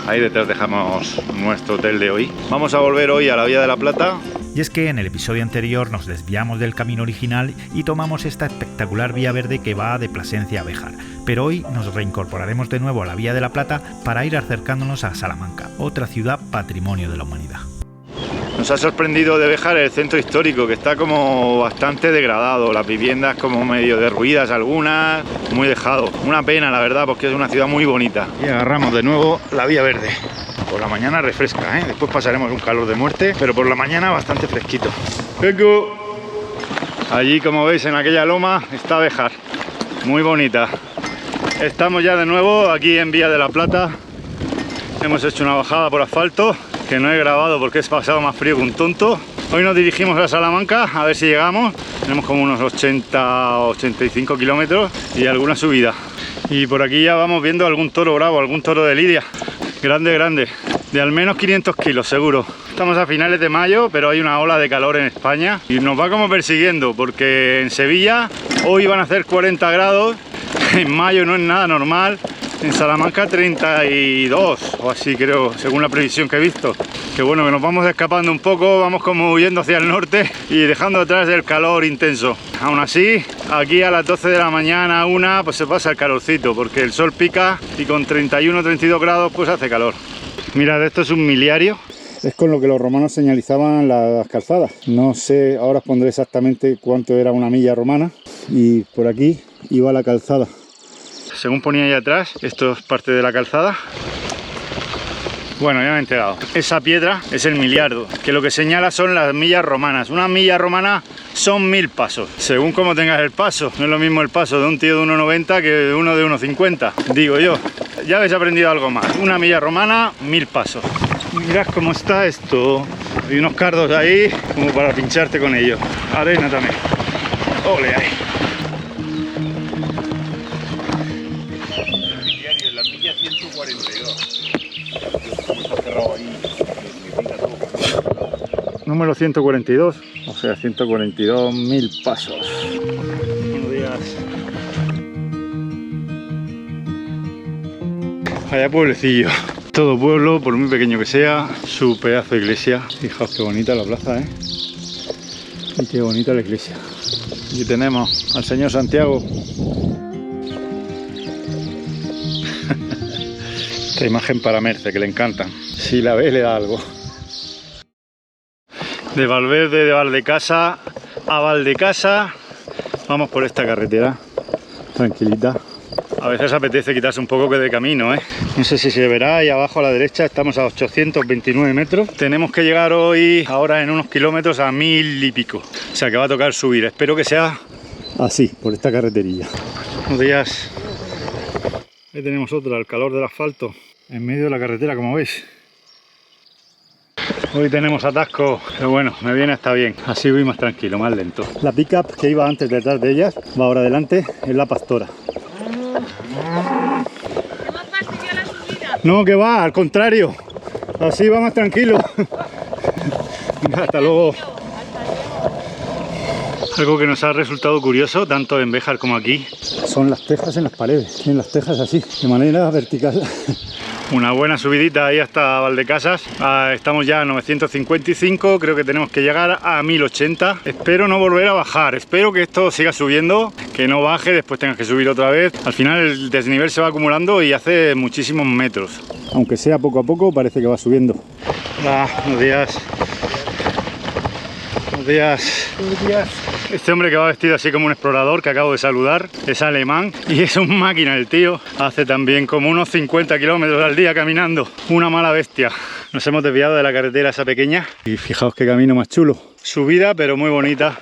Ahí detrás dejamos nuestro hotel de hoy. Vamos a volver hoy a la Vía de la Plata. Y es que en el episodio anterior nos desviamos del camino original y tomamos esta espectacular vía verde que va de Plasencia a Béjar. Pero hoy nos reincorporaremos de nuevo a la Vía de la Plata para ir acercándonos a Salamanca, otra ciudad patrimonio de la humanidad. Nos ha sorprendido de Béjar el centro histórico, que está como bastante degradado, las viviendas como medio derruidas algunas, muy dejado. Una pena, la verdad, porque es una ciudad muy bonita. Y agarramos de nuevo la Vía Verde. Por la mañana refresca, ¿eh? Después pasaremos un calor de muerte, pero por la mañana bastante fresquito. Allí, como veis, en aquella loma está Béjar, muy bonita. Estamos ya de nuevo aquí en Vía de la Plata. Hemos hecho una bajada por asfalto, que no he grabado porque es pasado más frío que un tonto. Hoy nos dirigimos a Salamanca, a ver si llegamos. Tenemos como unos 80 o 85 kilómetros y alguna subida. Y por aquí ya vamos viendo algún toro bravo, algún toro de lidia. Grande, grande, de al menos 500 kilos seguro. Estamos a finales de mayo, pero hay una ola de calor en España y nos va como persiguiendo, porque en Sevilla hoy van a hacer 40 grados, en mayo no es nada normal, en Salamanca 32 o así creo, según la previsión que he visto. Que bueno, que nos vamos escapando un poco, vamos como huyendo hacia el norte y dejando atrás el calor intenso. Aún así, aquí a las 12 de la mañana, pues se pasa el calorcito, porque el sol pica y con 31 32 grados pues hace calor. Mirad, esto es un miliario. Es con lo que los romanos señalizaban las calzadas. No sé, ahora os pondré exactamente cuánto era una milla romana. Y por aquí iba la calzada. Según ponía ahí atrás, esto es parte de la calzada. Bueno, ya me he enterado. Esa piedra es el miliardo, que lo que señala son las millas romanas. Una milla romana son 1000 pasos, según cómo tengas el paso. No es lo mismo el paso de un tío de 1,90 que de uno de 1,50, digo yo. Ya habéis aprendido algo más. Una milla romana, 1000 pasos. Mirad cómo está esto. Hay unos cardos ahí como para pincharte con ellos. Arena también. Ole ahí. La milla 142. Número 142, o sea, 142.000 pasos. Buenos días. Vaya pueblecillo. Todo pueblo, por muy pequeño que sea, su pedazo de iglesia. Fijaos qué bonita la plaza, ¿eh? Y qué bonita la iglesia. Aquí tenemos al señor Santiago. Esta imagen para Merce, que le encanta. Si la ve, le da algo. De Valverde de Valdecasa a Valdecasa vamos por esta carretera tranquilita. A veces apetece quitarse un poco de camino, ¿eh? No sé si se verá, ahí abajo a la derecha estamos a 829 metros. Tenemos que llegar hoy, ahora en unos kilómetros, a 1000 y pico. O sea que va a tocar subir. Espero que sea así, por esta carreterilla. Buenos días. Ahí tenemos otra, el calor del asfalto en medio de la carretera, como veis. Hoy tenemos atasco, pero bueno, me viene hasta bien. Así voy más tranquilo, más lento. La pickup que iba antes detrás de ellas, va ahora adelante, es la Pastora. No, que va, al contrario. Así va más tranquilo. Hasta luego. Algo que nos ha resultado curioso, tanto en Béjar como aquí, son las tejas en las paredes. Tienen las tejas así, de manera vertical. Una buena subidita ahí hasta Valdecasas. Estamos ya a 955, creo que tenemos que llegar a 1080. Espero no volver a bajar, espero que esto siga subiendo, que no baje, después tengas que subir otra vez. Al final el desnivel se va acumulando y hace muchísimos metros. Aunque sea poco a poco, parece que va subiendo. Hola, buenos días. Buenos días. Buenos días. Este hombre que va vestido así como un explorador, que acabo de saludar, es alemán y es un máquina el tío. Hace también como unos 50 kilómetros al día caminando. Una mala bestia. Nos hemos desviado de la carretera esa pequeña y fijaos qué camino más chulo. Subida pero muy bonita.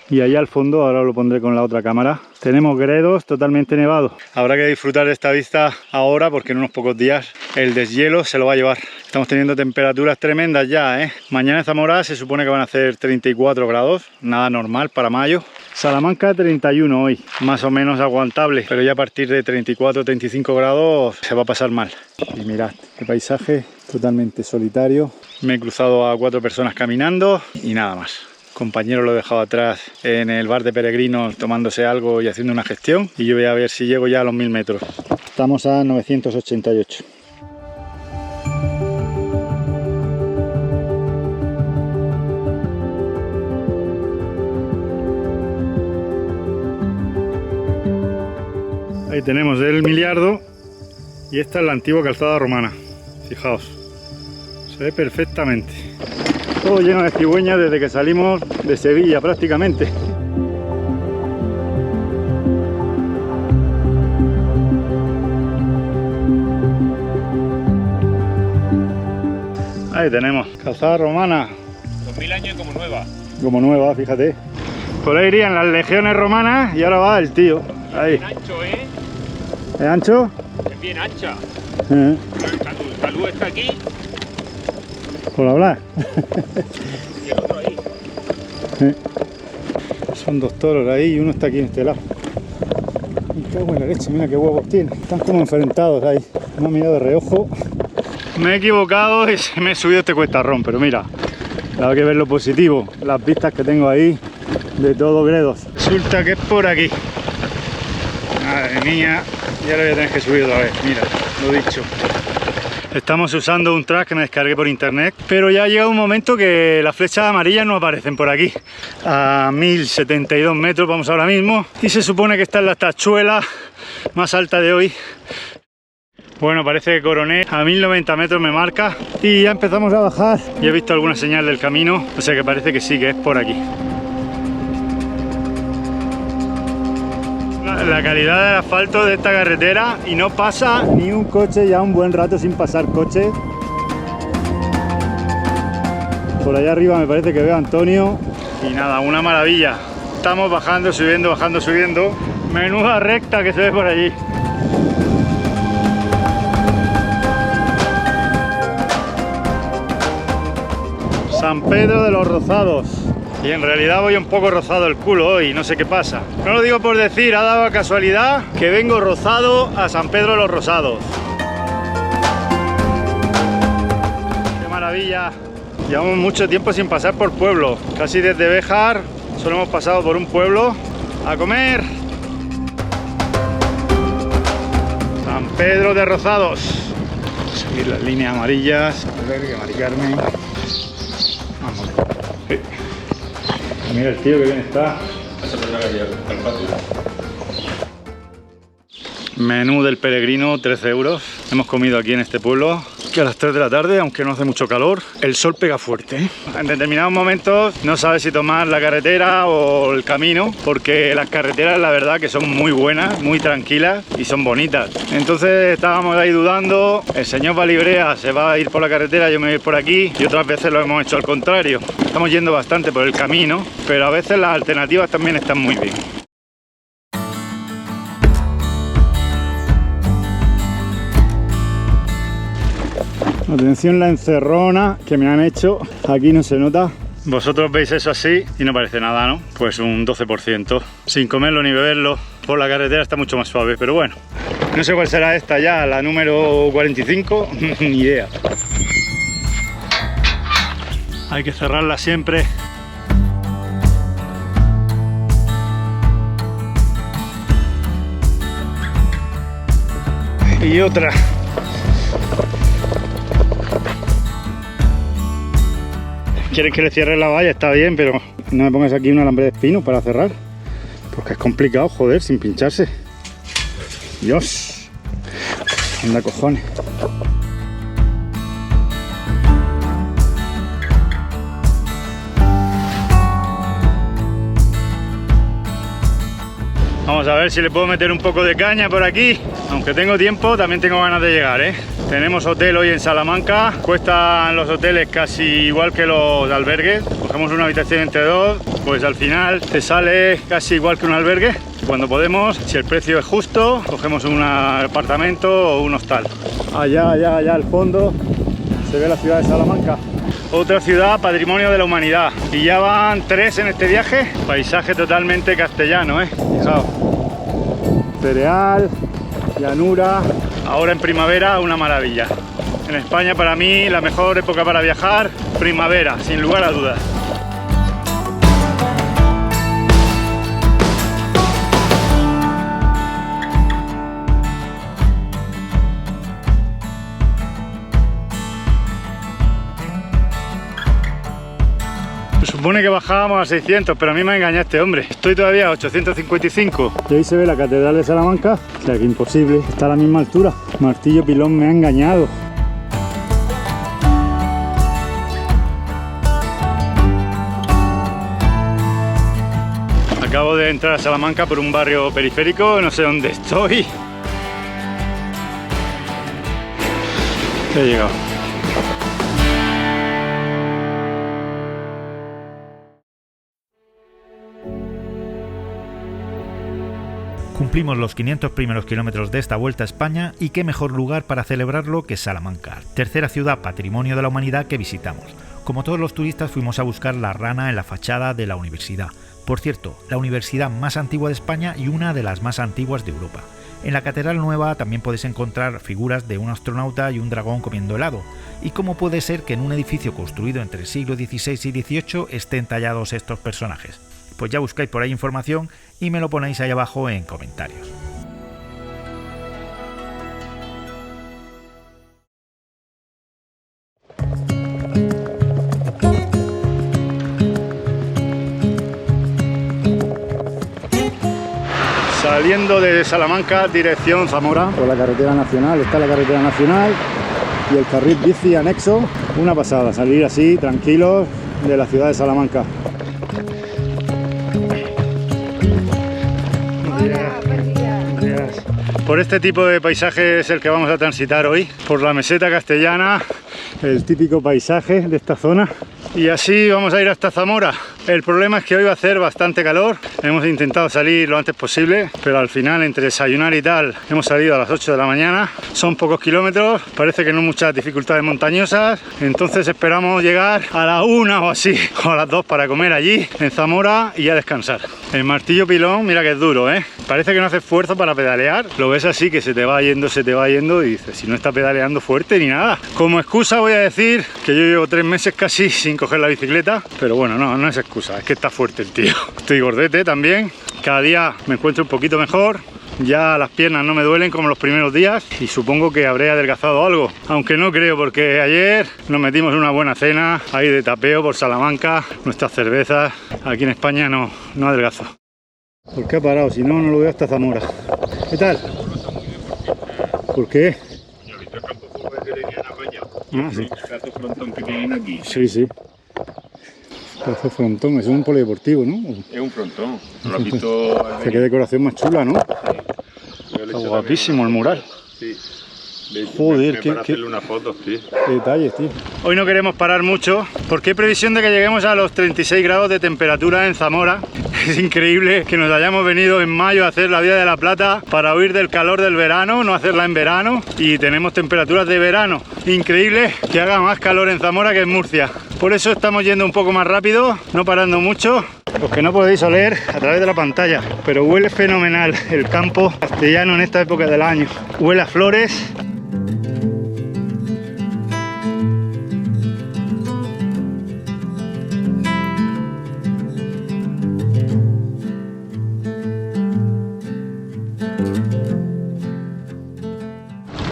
Y allá al fondo, ahora lo pondré con la otra cámara, tenemos Gredos totalmente nevados. Habrá que disfrutar de esta vista ahora porque en unos pocos días el deshielo se lo va a llevar. Estamos teniendo temperaturas tremendas ya, ¿eh? Mañana en Zamora se supone que van a hacer 34 grados, nada normal para mayo. Salamanca 31 hoy, más o menos aguantable, pero ya a partir de 34-35 grados se va a pasar mal. Y mirad, qué paisaje totalmente solitario. Me he cruzado a 4 personas caminando y nada más. Compañero lo he dejado atrás en el bar de peregrinos tomándose algo y haciendo una gestión y yo voy a ver si llego ya a los 1000 metros. Estamos a 988. Ahí tenemos el Miliardo y esta es la antigua calzada romana. Fijaos, se ve perfectamente. Todo lleno de cigüeñas desde que salimos de Sevilla prácticamente. Ahí tenemos, calzada romana. 2000 años y como nueva. Como nueva, fíjate. Por ahí irían las legiones romanas y ahora va el tío. Ahí. Bien ancho, ¿eh? ¿Es ancho? Es bien ancha. El Calú está aquí por hablar. y el otro ahí. Son dos toros ahí y uno está aquí en este lado. Me cago en la leche, mira qué huevos tiene. Están como enfrentados ahí. Me ha mirado de reojo. Me he equivocado y me he subido este cuestarrón, pero mira, hay que ver lo positivo. Las vistas que tengo ahí de todo Gredos. Resulta que es por aquí. Madre mía, ya lo voy a tener que subir otra vez. Mira, lo dicho. Estamos usando un track que me descargué por internet, pero ya ha llegado un momento que las flechas amarillas no aparecen por aquí. A 1072 metros vamos ahora mismo y se supone que esta es la tachuela más alta de hoy. Bueno, parece que coroné, a 1090 metros me marca y ya empezamos a bajar. Y he visto alguna señal del camino, o sea que parece que sí, que es por aquí. La calidad del asfalto de esta carretera y no pasa ni un coche ya un buen rato sin pasar coche. Por allá arriba me parece que veo a Antonio y nada, una maravilla. Estamos bajando, subiendo, bajando, subiendo. Menuda recta que se ve por allí. San Pedro de los Rozados. Y en realidad voy un poco rozado el culo hoy, no sé qué pasa. No lo digo por decir, ha dado la casualidad que vengo rozado a San Pedro de los Rosados. ¡Qué maravilla! Llevamos mucho tiempo sin pasar por pueblo. Casi desde Béjar solo hemos pasado por un pueblo a comer. San Pedro de Rozados. Seguir las líneas amarillas. A ver, que Mari Carmen. Vamos. Sí. Mira el tío que bien está. Menú del peregrino, 13 euros. Hemos comido aquí en este pueblo, que a las 3 de la tarde, aunque no hace mucho calor, el sol pega fuerte, ¿eh? En determinados momentos no sabes si tomar la carretera o el camino, porque las carreteras la verdad que son muy buenas, muy tranquilas y son bonitas. Entonces estábamos ahí dudando, el señor Valibrea se va a ir por la carretera, yo me voy a ir por aquí, y otras veces lo hemos hecho al contrario. Estamos yendo bastante por el camino, pero a veces las alternativas también están muy bien. Atención la encerrona que me han hecho, aquí no se nota. Vosotros veis eso así y no parece nada, ¿no? Pues un 12%. Sin comerlo ni beberlo, por la carretera está mucho más suave, pero bueno. No sé cuál será esta ya, la número 45, ni idea. Hay que cerrarla siempre. Y otra. ¿Quieres que le cierre la valla? Está bien, pero no me pongas aquí un alambre de espino para cerrar, porque es complicado, joder, sin pincharse. Dios, anda cojones. Vamos a ver si le puedo meter un poco de caña por aquí. Aunque tengo tiempo, también tengo ganas de llegar, ¿eh? Tenemos hotel hoy en Salamanca. Cuestan los hoteles casi igual que los albergues. Cogemos una habitación entre dos, pues al final te sale casi igual que un albergue. Cuando podemos, si el precio es justo, cogemos un apartamento o un hostal. Allá al fondo se ve la ciudad de Salamanca. Otra ciudad patrimonio de la humanidad. Y ya van 3 en este viaje. Paisaje totalmente castellano, ¿eh? Fijaos. Cereal, llanura. Ahora en primavera una maravilla. En España para mí la mejor época para viajar, primavera, sin lugar a dudas. supone que bajábamos a 600, pero a mí me ha engañado este hombre. Estoy todavía a 855. Y ahí se ve la Catedral de Salamanca. O sea que imposible, está a la misma altura. Martillo Pilón me ha engañado. Acabo de entrar a Salamanca por un barrio periférico, no sé dónde estoy. He llegado. Cumplimos los 500 primeros kilómetros de esta Vuelta a España y qué mejor lugar para celebrarlo que Salamanca, tercera ciudad patrimonio de la humanidad que visitamos. Como todos los turistas fuimos a buscar la rana en la fachada de la universidad. Por cierto, la universidad más antigua de España y una de las más antiguas de Europa. En la Catedral Nueva también podéis encontrar figuras de un astronauta y un dragón comiendo helado. ¿Y cómo puede ser que en un edificio construido entre el siglo XVI y XVIII estén tallados estos personajes? Pues ya buscáis por ahí información y me lo ponéis ahí abajo en comentarios. Saliendo de Salamanca, dirección Zamora. Por la carretera nacional, está la carretera nacional y el carril bici anexo. Una pasada, salir así, tranquilos, de la ciudad de Salamanca. Por este tipo de paisaje es el que vamos a transitar hoy, por la meseta castellana, el típico paisaje de esta zona. Y así vamos a ir hasta Zamora. El problema es que hoy va a hacer bastante calor. Hemos intentado salir lo antes posible, pero al final, entre desayunar y tal, hemos salido a las 8 de la mañana. Son pocos kilómetros, parece que no muchas dificultades montañosas. Entonces esperamos llegar a la 1 o así, o a las 2 para comer allí, en Zamora, y a descansar. El Martillo Pilón, mira que es duro, ¿eh? Parece que no hace esfuerzo para pedalear. Lo ves así, que se te va yendo y dices, si no está pedaleando fuerte ni nada. Como excusa voy a decir que yo llevo 3 meses casi sin coger la bicicleta, pero bueno, no es excusa, es que está fuerte el tío. Estoy gordete también, cada día me encuentro un poquito mejor. Ya las piernas no me duelen como los primeros días y supongo que habré adelgazado algo, aunque no creo, porque ayer nos metimos una buena cena ahí de tapeo por Salamanca, nuestras cervezas. Aquí en España no adelgazo. ¿Por qué ha parado? Si no, no lo veo hasta Zamora. ¿Qué tal? ¿Por qué? Ah, sí. Cazo frontón que tienen aquí. Sí. Cazo frontón, es un polideportivo, ¿no? Es un frontón. ¿No lo has visto? Qué decoración más chula, ¿no? Está guapísimo el mural. Sí. De hecho, Joder, para hacerle una foto, sí. Qué detalles, tío. Hoy no queremos parar mucho porque hay previsión de que lleguemos a los 36 grados de temperatura en Zamora. Es increíble que nos hayamos venido en mayo a hacer la Vía de la Plata para huir del calor del verano, no hacerla en verano, y tenemos temperaturas de verano. Increíble que haga más calor en Zamora que en Murcia. Por eso estamos yendo un poco más rápido, no parando mucho. Los que no podéis oler a través de la pantalla, pero huele fenomenal el campo castellano en esta época del año. Huele a flores.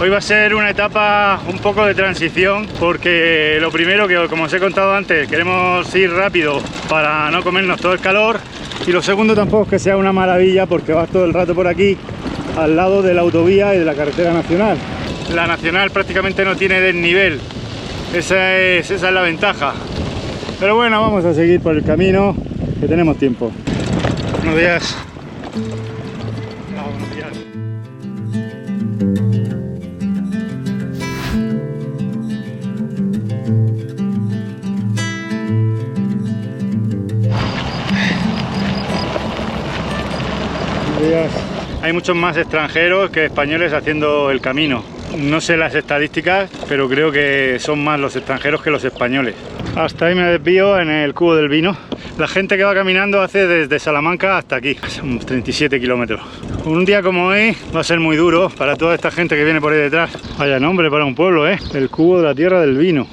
Hoy va a ser una etapa un poco de transición porque lo primero que, como os he contado antes, queremos ir rápido para no comernos todo el calor, y lo segundo tampoco es que sea una maravilla porque vas todo el rato por aquí al lado de la autovía y de la carretera nacional. La nacional prácticamente no tiene desnivel, esa es la ventaja. Pero bueno, vamos a seguir por el camino que tenemos tiempo. Buenos días. Buenos días. Hay muchos más extranjeros que españoles haciendo el camino. No sé las estadísticas, pero creo que son más los extranjeros que los españoles. Hasta ahí me desvío en el Cubo del Vino. La gente que va caminando hace desde Salamanca hasta aquí, son 37 kilómetros. Un día como hoy va a ser muy duro para toda esta gente que viene por ahí detrás. Vaya nombre para un pueblo, ¿eh? El Cubo de la Tierra del Vino.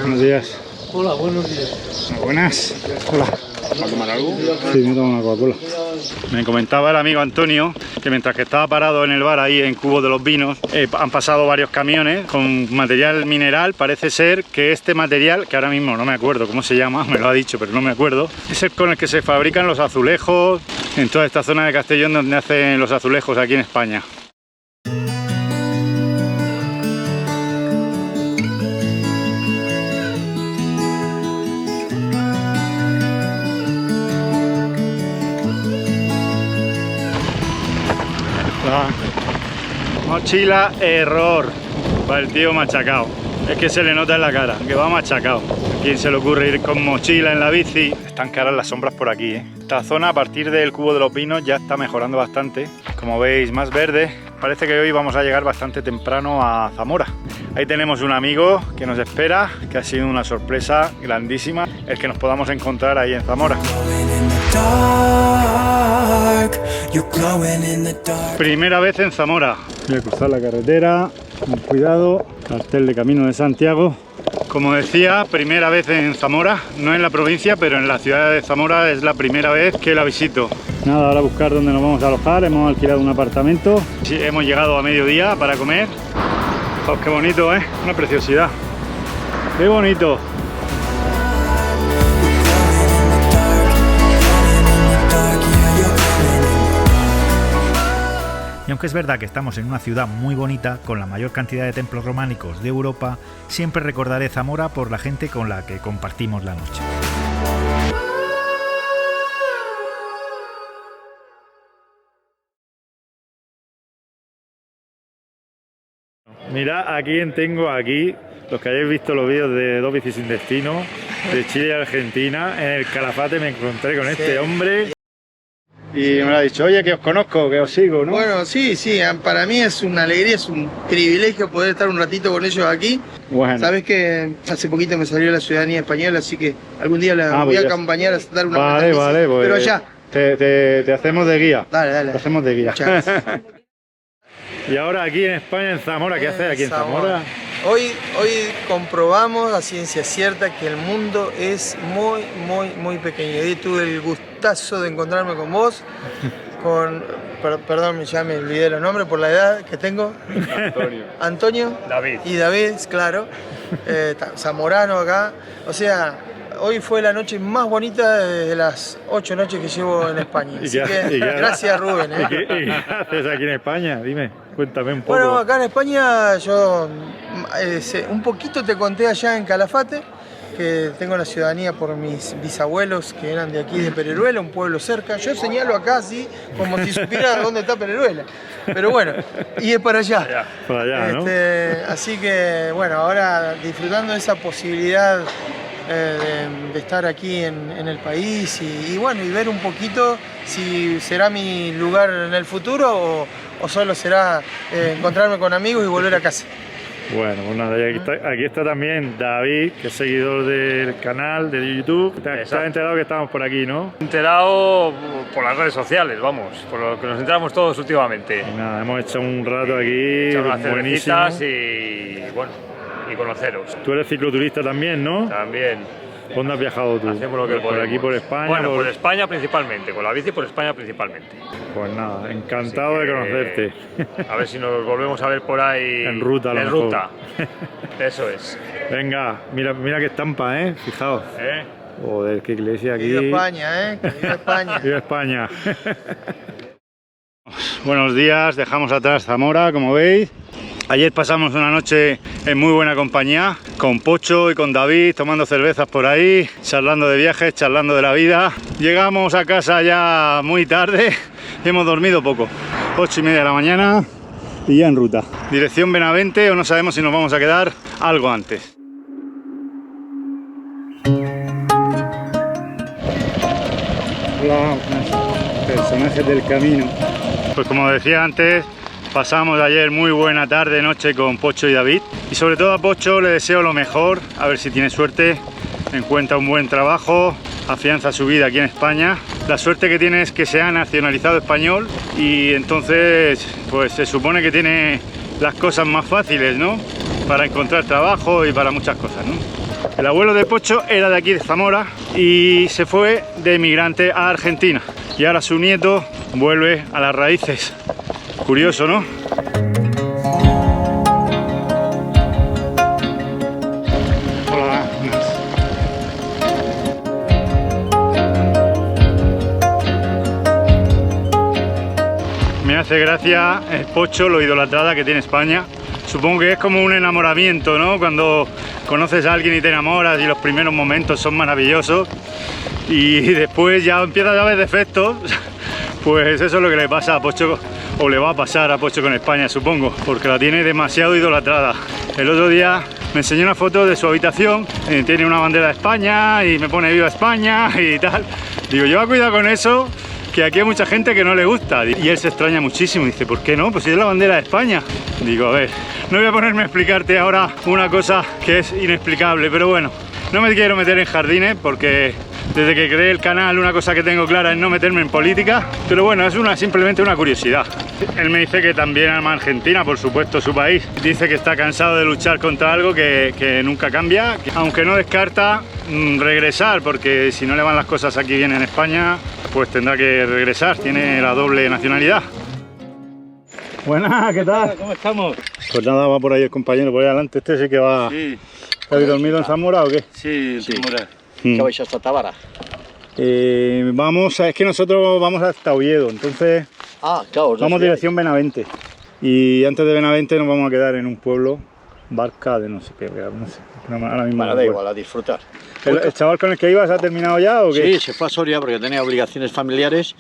Buenos días. Hola, buenos días. Buenas. Hola. ¿Va a tomar algo? Sí, me tomo una Coca-Cola. Me comentaba el amigo Antonio que mientras que estaba parado en el bar ahí en Cubo de los Vinos, han pasado varios camiones con material mineral. Parece ser que este material, que ahora mismo no me acuerdo cómo se llama, me lo ha dicho, pero no me acuerdo, es el con el que se fabrican los azulejos en toda esta zona de Castellón donde hacen los azulejos aquí en España. La mochila error para el tío machacado. Es que se le nota en la cara que va machacado. ¿A quién se le ocurre ir con mochila en la bici? Están caras las sombras por aquí, ¿eh? Esta zona a partir del Cubo de los Vinos ya está mejorando bastante. Como veis, más verde. Parece que hoy vamos a llegar bastante temprano a Zamora. Ahí tenemos un amigo que nos espera, que ha sido una sorpresa grandísima el que nos podamos encontrar ahí en Zamora. Primera vez en Zamora. Voy a cruzar la carretera, con cuidado, cartel de Camino de Santiago. Como decía, primera vez en Zamora, no en la provincia, pero en la ciudad de Zamora es la primera vez que la visito. Nada, ahora a buscar dónde nos vamos a alojar. Hemos alquilado un apartamento. Sí, hemos llegado a mediodía para comer. Oh, qué bonito, ¿eh? Una preciosidad. Qué bonito. Y aunque es verdad que estamos en una ciudad muy bonita, con la mayor cantidad de templos románicos de Europa, siempre recordaré Zamora por la gente con la que compartimos la noche. Mirad a quién tengo aquí, los que hayáis visto los vídeos de Dos Bicis Sin Destino, de Chile y Argentina. En el Calafate me encontré con este hombre y me ha dicho, oye, que os conozco, que os sigo, ¿no? Bueno, sí, para mí es una alegría, es un privilegio poder estar un ratito con ellos aquí. Bueno. Sabes que hace poquito me salió la ciudadanía española, así que algún día la voy a acompañar a dar una Vale, vuelta. vale, pues pero ya. Te hacemos de guía. Dale. Te hacemos de guía. Y ahora aquí en España, en Zamora, ¿qué haces aquí en Zamora? Hoy comprobamos a ciencia cierta que el mundo es muy pequeño. Hoy tuve el gustazo de encontrarme con vos, perdón, ya me olvidé los nombres por la edad que tengo. Antonio. David. Y David, claro. Zamorano acá. O sea, hoy fue la noche más bonita de las 8 noches que llevo en España. Así que gracias, Rubén. ¿Y qué haces aquí en España? Dime, cuéntame un poco. Bueno, acá en España yo un poquito te conté allá en Calafate, que tengo la ciudadanía por mis bisabuelos que eran de aquí de Pereruela, un pueblo cerca. Yo señalo acá así, como si supiera dónde está Pereruela. Pero bueno, y es para allá. Para allá, ¿no? Así que bueno, ahora disfrutando de esa posibilidad de estar aquí en el país y bueno, y ver un poquito si será mi lugar en el futuro o solo será encontrarme con amigos y volver a casa. Bueno, pues nada, aquí está también David, que es seguidor del canal de YouTube. Te has enterado que estamos por aquí, ¿no? Enterado por las redes sociales, vamos, por lo que nos enteramos todos últimamente. Y nada, hemos hecho un rato aquí, unas buenísimo. cervecitas y bueno, y conoceros. Tú eres cicloturista también, ¿no? También. ¿Dónde has viajado tú? Hacemos lo que por aquí, por España. Bueno, por España principalmente, con la bici por España principalmente. Pues nada, encantado de conocerte. A ver si nos volvemos a ver por ahí. En ruta, a lo mejor. ruta. Eso es. Venga, mira qué estampa, fijaos. Joder, qué iglesia aquí. Viva España, que viva España. Viva España. Buenos días, dejamos atrás Zamora, como veis. Ayer pasamos una noche en muy buena compañía, con Pocho y con David, tomando cervezas por ahí, charlando de viajes, charlando de la vida. Llegamos a casa ya muy tarde y hemos dormido poco. 8:30 de la mañana y ya en ruta. Dirección Benavente, o no sabemos si nos vamos a quedar algo antes. Hola, personajes del camino. Pues como decía antes, pasamos ayer muy buena tarde, noche con Pocho y David. Y sobre todo a Pocho le deseo lo mejor, a ver si tiene suerte, encuentra un buen trabajo, afianza su vida aquí en España. La suerte que tiene es que se ha nacionalizado español y entonces pues se supone que tiene las cosas más fáciles, ¿no? Para encontrar trabajo y para muchas cosas, ¿no? El abuelo de Pocho era de aquí, de Zamora, y se fue de emigrante a Argentina. Y ahora su nieto vuelve a las raíces. Curioso, ¿no? Hola. Me hace gracia el Pocho, lo idolatrada que tiene España. Supongo que es como un enamoramiento, ¿no? Cuando conoces a alguien y te enamoras y los primeros momentos son maravillosos y después ya empiezas a ver defectos, pues eso es lo que le pasa a Pocho, o le va a pasar a Pocho con España, supongo, porque la tiene demasiado idolatrada. El otro día me enseñó una foto de su habitación, tiene una bandera de España y me pone viva España y tal. Digo, lleva cuidado con eso, que aquí hay mucha gente que no le gusta. Y él se extraña muchísimo, dice, ¿por qué no? Pues si es la bandera de España. Digo, a ver, no voy a ponerme a explicarte ahora una cosa que es inexplicable, pero bueno, no me quiero meter en jardines porque desde que creé el canal una cosa que tengo clara es no meterme en política, pero bueno, es simplemente una curiosidad. Él me dice que también ama Argentina, por supuesto, su país. Dice que está cansado de luchar contra algo que nunca cambia, aunque no descarta regresar, porque si no le van las cosas aquí bien en España, pues tendrá que regresar, tiene la doble nacionalidad. Buenas, ¿qué tal? ¿Cómo estamos? Pues nada, va por ahí el compañero, por ahí adelante. Este sí que va. Sí. ¿Habéis dormido en Zamora o qué? Sí, Zamora. Mm. ¿Qué vais hasta Tábara? Es que nosotros vamos hasta Oviedo, entonces Claro. vamos dirección Benavente. Y antes de Benavente nos vamos a quedar en un pueblo, Barca de no sé qué, no sé. Ahora mismo Bueno, no da me igual, a disfrutar. acuerdo. ¿El chaval con el que ibas ha terminado ya o qué? Sí, se fue a Soria porque tenía obligaciones familiares.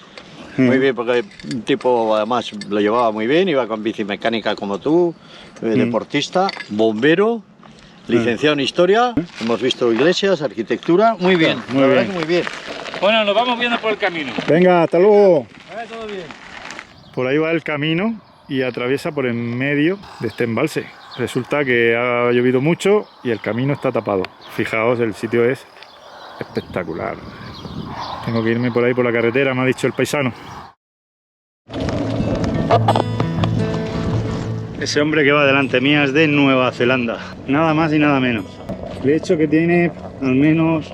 Muy bien, porque un tipo además lo llevaba muy bien, iba con bici mecánica como tú, deportista, bombero, licenciado en historia, hemos visto iglesias, arquitectura, muy bien, Muy la verdad bien. que muy bien. Bueno, nos vamos viendo por el camino. Venga, hasta luego. Todo bien. Por ahí va el camino y atraviesa por en medio de este embalse. Resulta que ha llovido mucho y el camino está tapado. Fijaos, el sitio es espectacular. Tengo que irme por ahí por la carretera, me ha dicho el paisano. Ese hombre que va delante mía es de Nueva Zelanda, nada más y nada menos. De hecho que tiene al menos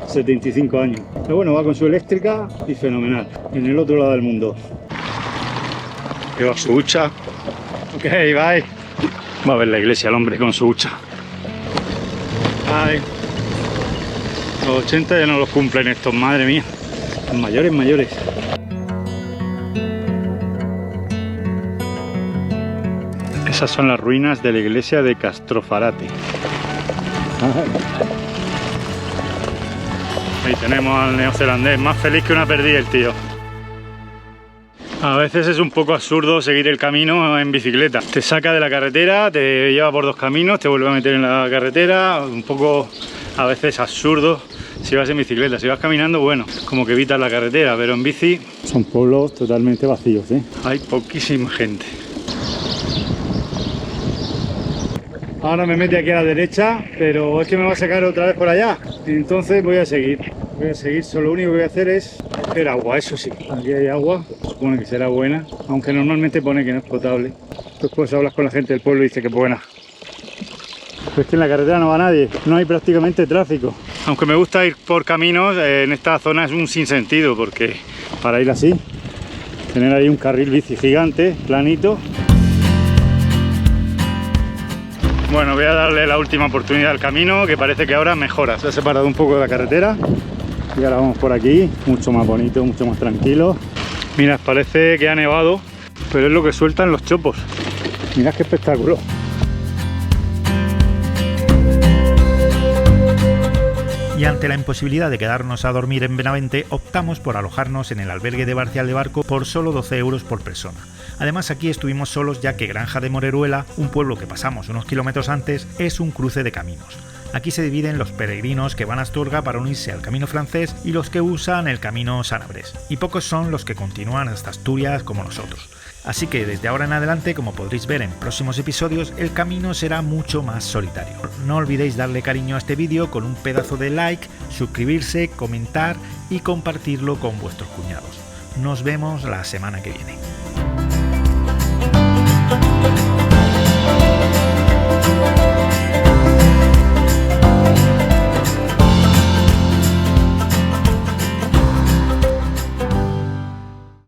75 años. Pero bueno, va con su eléctrica y fenomenal, en el otro lado del mundo. Lleva su hucha. Ok, bye. Va a ver la iglesia el hombre con su hucha. Bye. Los 80 ya no los cumplen estos, madre mía. Los mayores, mayores. Esas son las ruinas de la iglesia de Castrofarate. Ahí tenemos al neozelandés, más feliz que una perdida el tío. A veces es un poco absurdo seguir el camino en bicicleta. Te saca de la carretera, te lleva por dos caminos, te vuelve a meter en la carretera. Un poco a veces absurdo si vas en bicicleta. Si vas caminando, bueno, como que evitas la carretera, pero en bici son pueblos totalmente vacíos, ¿eh? Hay poquísima gente. Ahora me mete aquí a la derecha, pero es que me va a sacar otra vez por allá. Entonces voy a seguir. Solo lo único que voy a hacer es hacer agua, eso sí. Aquí hay agua, supone que será buena, aunque normalmente pone que no es potable. Después hablas con la gente del pueblo y dice que es buena. Pero es que en la carretera no va nadie, no hay prácticamente tráfico. Aunque me gusta ir por caminos, en esta zona es un sinsentido, porque para ir así, tener ahí un carril bici gigante, planito. Bueno, voy a darle la última oportunidad al camino, que parece que ahora mejora. Se ha separado un poco de la carretera y ahora vamos por aquí, mucho más bonito, mucho más tranquilo. Mirad, parece que ha nevado, pero es lo que sueltan los chopos. Mirad qué espectáculo. Y ante la imposibilidad de quedarnos a dormir en Benavente, optamos por alojarnos en el albergue de Barcial de Barco por solo 12 euros por persona. Además, aquí estuvimos solos ya que Granja de Moreruela, un pueblo que pasamos unos kilómetros antes, es un cruce de caminos. Aquí se dividen los peregrinos que van a Astorga para unirse al camino francés y los que usan el camino Sanabres. Y pocos son los que continúan hasta Asturias como nosotros. Así que desde ahora en adelante, como podréis ver en próximos episodios, el camino será mucho más solitario. No olvidéis darle cariño a este vídeo con un pedazo de like, suscribirse, comentar y compartirlo con vuestros cuñados. Nos vemos la semana que viene.